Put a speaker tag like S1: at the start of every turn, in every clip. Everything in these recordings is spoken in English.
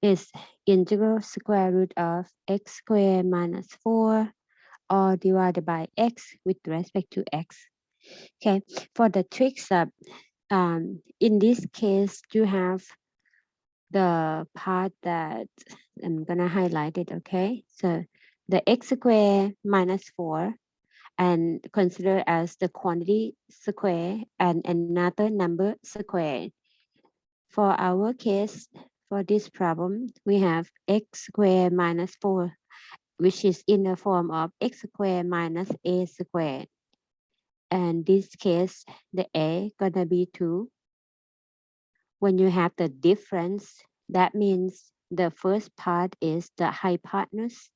S1: is integral square root of x squared minus 4 all divided by x with respect to x. Okay, for the trig sub, in this case, you have the part that I'm gonna highlight it, okay? So the x squared minus 4 and consider as the quantity square and another number square. For our case, for this problem, we have x squared minus 4, which is in the form of x squared minus a squared. And this case, the a gonna be 2. When you have the difference, that means the first part is the hypotenuse.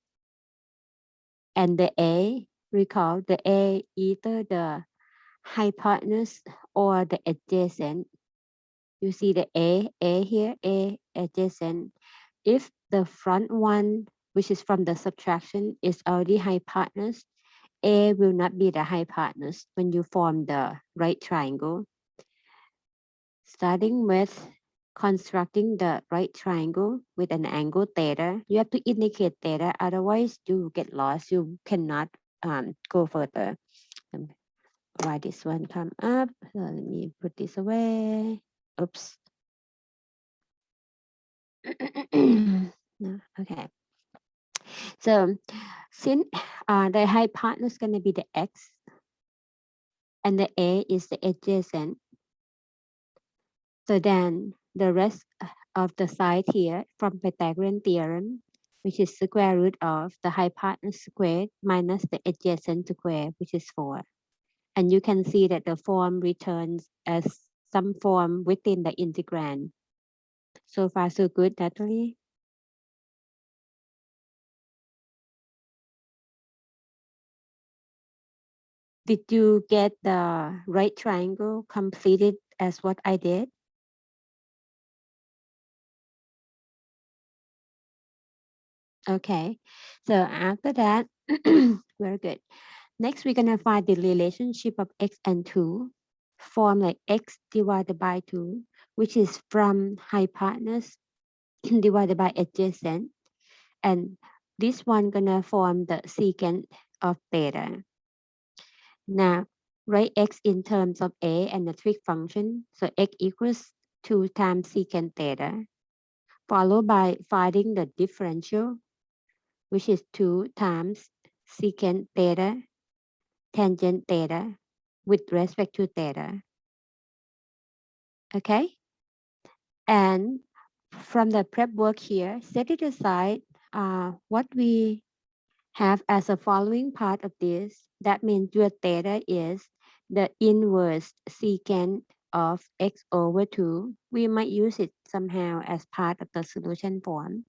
S1: And the a, recall the a either the hypotenuse or the adjacent. You see the A here, A adjacent. If the front one, which is from the subtraction, is already hypotenuse, A will not be the hypotenuse when you form the right triangle. Starting with constructing the right triangle with an angle theta, you have to indicate theta, otherwise you get lost. You cannot go further. Why this one come up? So let me put this away. Oops. No, okay. So since the hypotenuse is going to be the x and the a is the adjacent, so then the rest of the side here from Pythagorean theorem, which is square root of the hypotenuse squared minus the adjacent square, which is 4. And you can see that the form returns as some form within the integrand. So far, so good, Natalie? Did you get the right triangle completed as what I did? Okay, so after that, very good. Next, we're gonna find the relationship of x and 2, form like x divided by 2, which is from hypotenuse divided by adjacent. And this one gonna form the secant of theta. Now, write x in terms of a and the trig function. So x equals 2 times secant theta, followed by finding the differential, which is 2 times secant theta tangent theta with respect to theta. Okay? And from the prep work here, set it aside what we have as a following part of this. That means your theta is the inverse secant of x over 2. We might use it somehow as part of the solution form.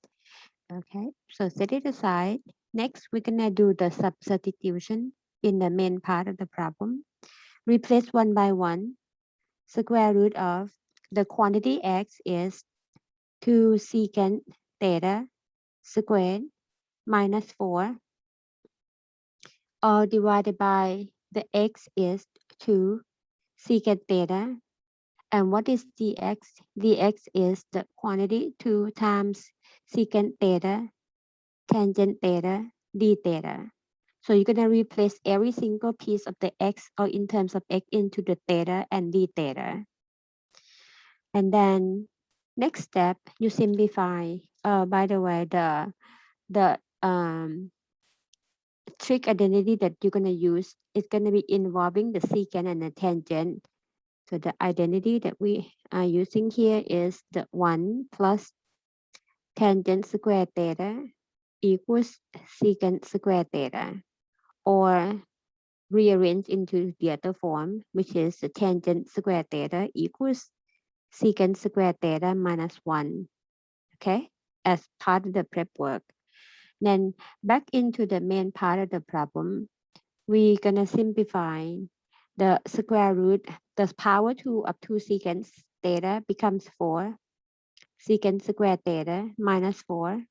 S1: Okay, so set it aside. Next, we're gonna do the substitution in the main part of the problem. Replace one by one. Square root of the quantity x is 2 secant theta squared minus 4, all divided by the x is 2 secant theta. And what is dx? Dx is the quantity 2 times secant theta tangent theta d theta. So you're going to replace every single piece of the x or in terms of x into the theta and d theta. And then next step, you simplify. By the way, the trig identity that you're going to use is going to be involving the secant and the tangent. So the identity that we are using here is the 1 plus tangent square theta equals secant square theta, or rearrange into the other form, which is the tangent square theta equals secant square theta minus 1, okay, as part of the prep work. Then back into the main part of the problem, we're gonna simplify the square root, the power 2 of 2 secant theta becomes 4, secant square theta minus 4,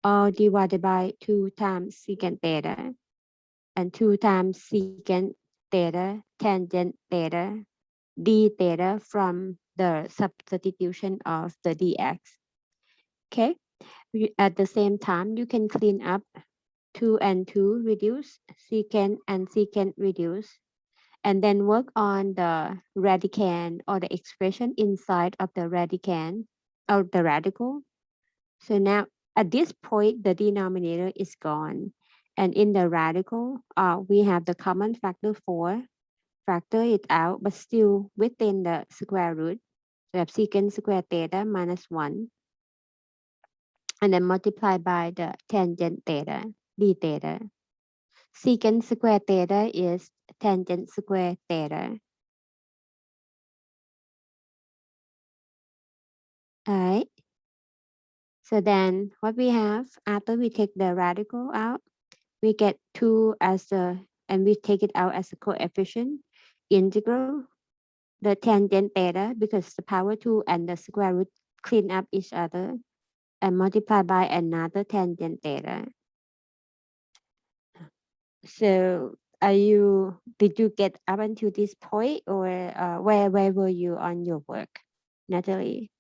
S1: all divided by 2 times secant theta, and 2 times secant theta tangent theta d theta from the substitution of the dx. Okay. At the same time, you can clean up 2 and 2 reduce, secant and secant reduce, and then work on the radicand or the expression inside of the radicand or the radical. So now at this point, the denominator is gone. And in the radical, we have the common factor 4. Factor it out, but still within the square root. So we have secant square theta minus 1. And then multiply by the tangent theta, d theta. Secant square theta is tangent square theta. All right. So then what we have after we take the radical out, we get 2 as the, and we take it out as a coefficient, integral, the tangent theta, because the power 2 and the square root clean up each other, and multiply by another tangent theta. So did you get up until this point, or where were you on your work, Natalie?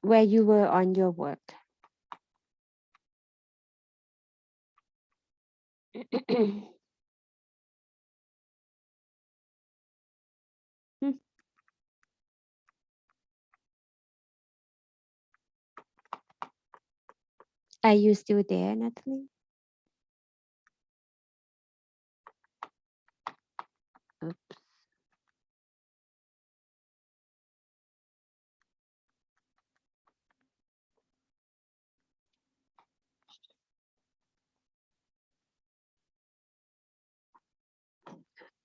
S1: Where you were on your work? Are you still there, Natalie? Oops.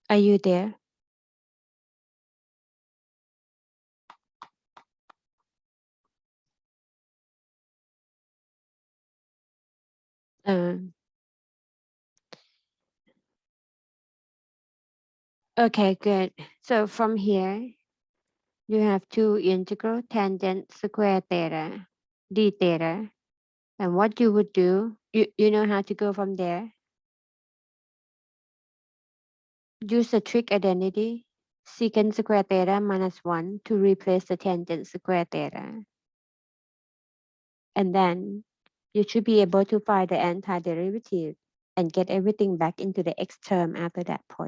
S1: Are you there? Um, okay, good. So from here, you have 2 integral tangent square theta, d theta. And what you would do, you know how to go from there? Use the trig identity, secant square theta minus 1 to replace the tangent square theta. And then you should be able to find the antiderivative and get everything back into the x term after that point.